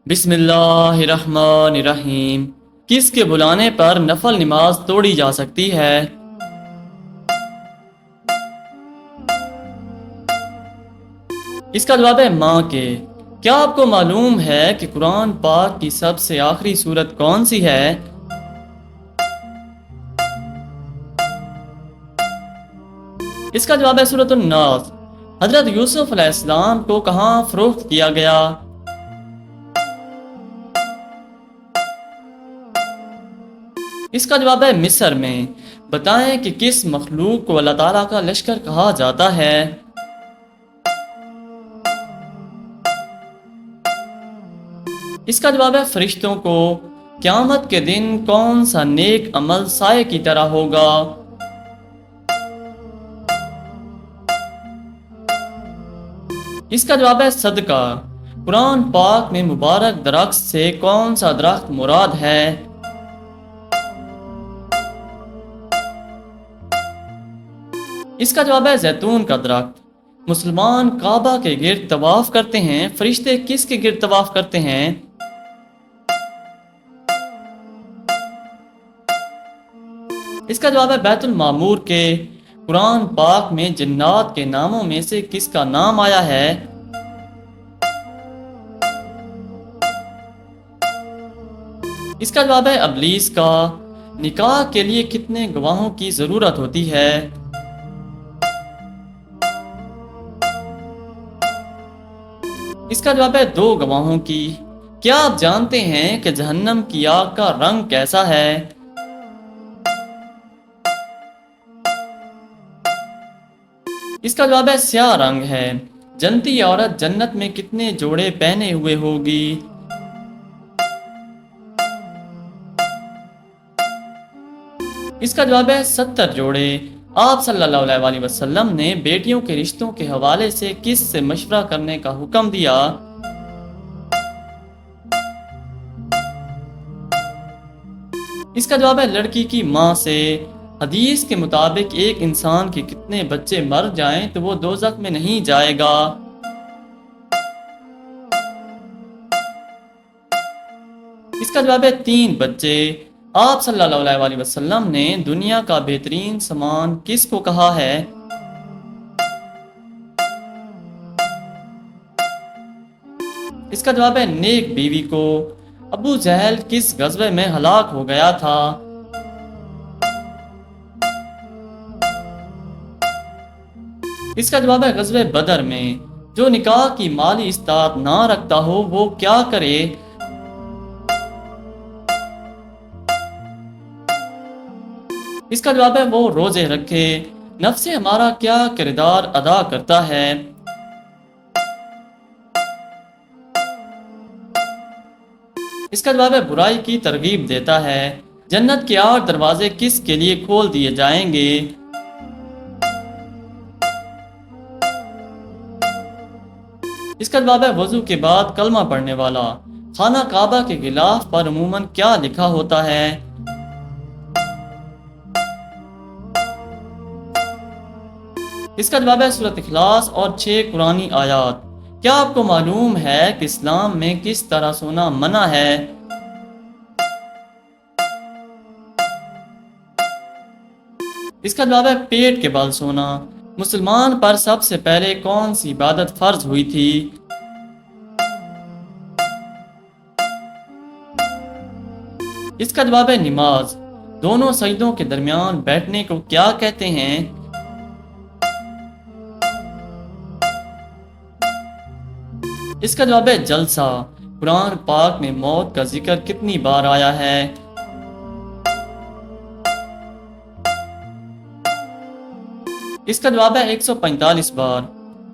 بسم اللہ الرحمن الرحیم۔ کس کے بلانے پر نفل نماز توڑی جا سکتی ہے؟ اس کا جواب ہے ماں کے۔ کیا آپ کو معلوم ہے کہ قرآن پاک کی سب سے آخری سورت کون سی ہے؟ اس کا جواب ہے سورۃ الناس۔ حضرت یوسف علیہ السلام کو کہاں فروخت کیا گیا؟ اس کا جواب ہے مصر میں۔ بتائیں کہ کس مخلوق کو اللہ تعالیٰ کا لشکر کہا جاتا ہے؟ اس کا جواب ہے فرشتوں کو۔ قیامت کے دن کون سا نیک عمل سائے کی طرح ہوگا؟ اس کا جواب ہے صدقہ۔ قرآن پاک میں مبارک درخت سے کون سا درخت مراد ہے؟ اس کا جواب ہے زیتون کا درخت۔ مسلمان کعبہ کے گرد طواف کرتے ہیں، فرشتے کس کے گرد طواف کرتے ہیں؟ اس کا جواب ہے بیت المعمور کے۔ قرآن پاک میں جنات کے ناموں میں سے کس کا نام آیا ہے؟ اس کا جواب ہے ابلیس کا۔ نکاح کے لیے کتنے گواہوں کی ضرورت ہوتی ہے؟ اس کا جواب ہے 2 گواہوں کی۔ کیا آپ جانتے ہیں کہ جہنم کی آگ کا رنگ کیسا ہے؟ اس کا جواب ہے سیاہ رنگ ہے۔ جنتی عورت جنت میں کتنے جوڑے پہنے ہوئے ہوگی؟ اس کا جواب ہے 70 جوڑے۔ آپ صلی اللہ علیہ وسلم نے بیٹیوں کے رشتوں کے حوالے سے کس سے مشورہ کرنے کا حکم دیا؟ اس کا جواب ہے لڑکی کی ماں سے۔ حدیث کے مطابق ایک انسان کے کتنے بچے مر جائیں تو وہ دوزخ میں نہیں جائے گا؟ اس کا جواب ہے 3 بچے۔ آپ صلی اللہ علیہ وسلم نے دنیا کا بہترین سامان کس کو کہا ہے؟ اس کا جواب ہے نیک بیوی کو۔ ابو جہل کس غزوے میں ہلاک ہو گیا تھا؟ اس کا جواب ہے غزوہ بدر میں۔ جو نکاح کی مالی استطاعت نہ رکھتا ہو وہ کیا کرے؟ اس کا جواب ہے وہ روزے رکھے۔ نفس ہمارا کیا کردار ادا کرتا ہے؟ اس کا جواب ہے برائی کی ترغیب دیتا ہے۔ جنت کے 8 دروازے کس کے لیے کھول دیے جائیں گے؟ اس کا جواب ہے وضو کے بعد کلمہ پڑھنے والا۔ خانہ کعبہ کے غلاف پر عموماً کیا لکھا ہوتا ہے؟ اس کا جواب ہے سورۃ اخلاص اور 6 قرآنی آیات۔ کیا آپ کو معلوم ہے کہ اسلام میں کس طرح سونا منع ہے؟ اس کا جواب ہے پیٹ کے بل سونا۔ مسلمان پر سب سے پہلے کون سی عبادت فرض ہوئی تھی؟ اس کا جواب ہے نماز۔ دونوں سجدوں کے درمیان بیٹھنے کو کیا کہتے ہیں؟ اس کا جواب ہے جلسہ۔ قرآن پاک میں موت کا ذکر کتنی بار آیا ہے؟ اس کا جواب ہے 145 بار۔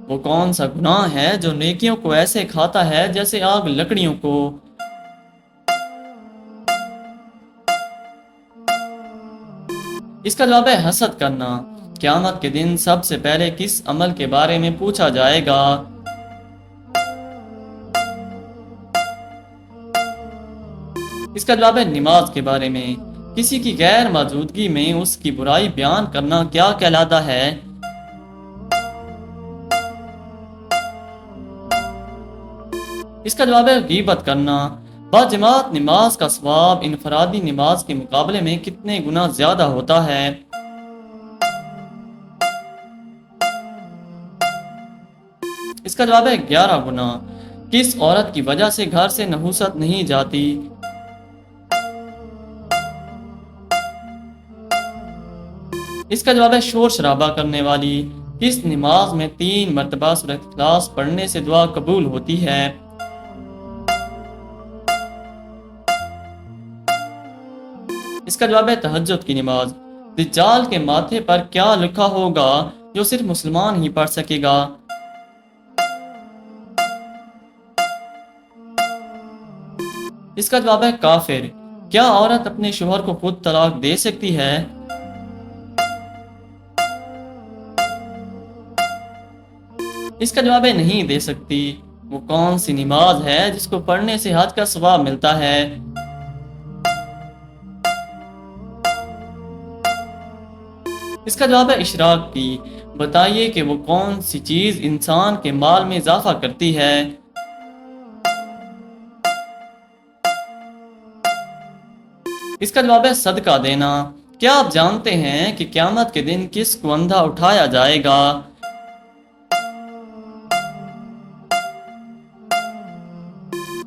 وہ کون سا گناہ ہے جو نیکیوں کو ایسے کھاتا ہے جیسے آگ لکڑیوں کو؟ اس کا جواب ہے حسد کرنا۔ قیامت کے دن سب سے پہلے کس عمل کے بارے میں پوچھا جائے گا؟ اس کا جواب ہے نماز کے بارے میں۔ کسی کی غیر موجودگی میں اس کی برائی بیان کرنا کیا کہلاتا ہے؟ اس کا جواب ہے غیبت کرنا۔ باجماعت نماز کا ثواب انفرادی نماز کے مقابلے میں کتنے گنا زیادہ ہوتا ہے؟ اس کا جواب ہے 11 گنا۔ کس عورت کی وجہ سے گھر سے نحوست نہیں جاتی؟ اس کا جواب ہے شور شرابہ کرنے والی۔ کس نماز میں 3 مرتبہ سورۃ اخلاص پڑھنے سے دعا قبول ہوتی ہے؟ اس کا جواب ہے تہجد کی نماز۔ دجال کے ماتھے پر کیا لکھا ہوگا جو صرف مسلمان ہی پڑھ سکے گا؟ اس کا جواب ہے کافر۔ کیا عورت اپنے شوہر کو خود طلاق دے سکتی ہے؟ اس کا جواب ہے نہیں دے سکتی۔ وہ کون سی نماز ہے جس کو پڑھنے سے حج کا ثواب ملتا ہے؟ اس کا جواب ہے اشراق کی۔ بتائیے کہ وہ کون سی چیز انسان کے مال میں اضافہ کرتی ہے؟ اس کا جواب ہے صدقہ دینا۔ کیا آپ جانتے ہیں کہ قیامت کے دن کس کو اندھا اٹھایا جائے گا؟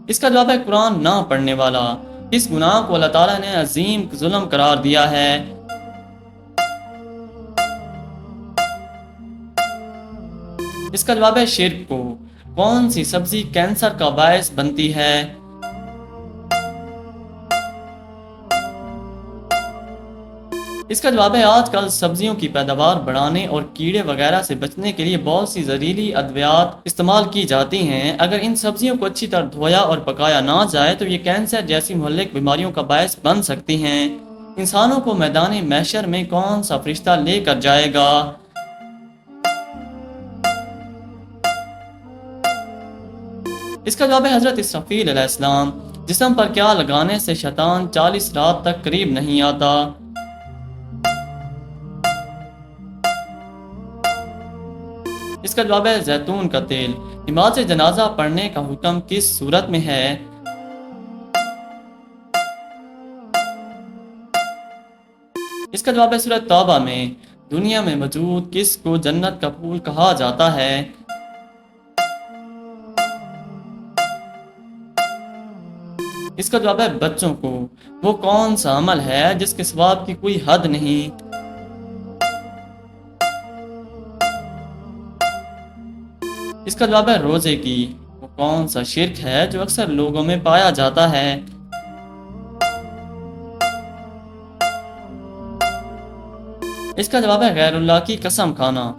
اس کا جواب ہے قرآن نہ پڑھنے والا۔ اس گناہ کو اللہ تعالیٰ نے عظیم ظلم قرار دیا ہے؟ اس کا جواب ہے شرک کو۔ کون سی سبزی کینسر کا باعث بنتی ہے؟ اس کا جواب ہے آج کل سبزیوں کی پیداوار بڑھانے اور کیڑے وغیرہ سے بچنے کے لیے بہت سی زہریلی ادویات استعمال کی جاتی ہیں۔ اگر ان سبزیوں کو اچھی طرح دھویا اور پکایا نہ جائے تو یہ کینسر جیسی مہلک بیماریوں کا باعث بن سکتی ہیں۔ انسانوں کو میدان محشر میں کون سا فرشتہ لے کر جائے گا؟ اس کا جواب ہے حضرت اسرافیل علیہ السلام۔ جسم پر کیا لگانے سے شیطان 40 رات تک قریب نہیں آتا؟ اس کا جواب ہے زیتون کا تیل۔ نماز جنازہ پڑھنے کا حکم کس صورت میں ہے؟ اس کا جواب ہے سورۃ توبہ میں۔ دنیا میں موجود کس کو جنت کا پھول کہا جاتا ہے؟ اس کا جواب ہے بچوں کو۔ وہ کون سا عمل ہے جس کے ثواب کی کوئی حد نہیں؟ اس کا جواب ہے روزے کی۔ وہ کون سا شرک ہے جو اکثر لوگوں میں پایا جاتا ہے؟ اس کا جواب ہے غیر اللہ کی قسم کھانا۔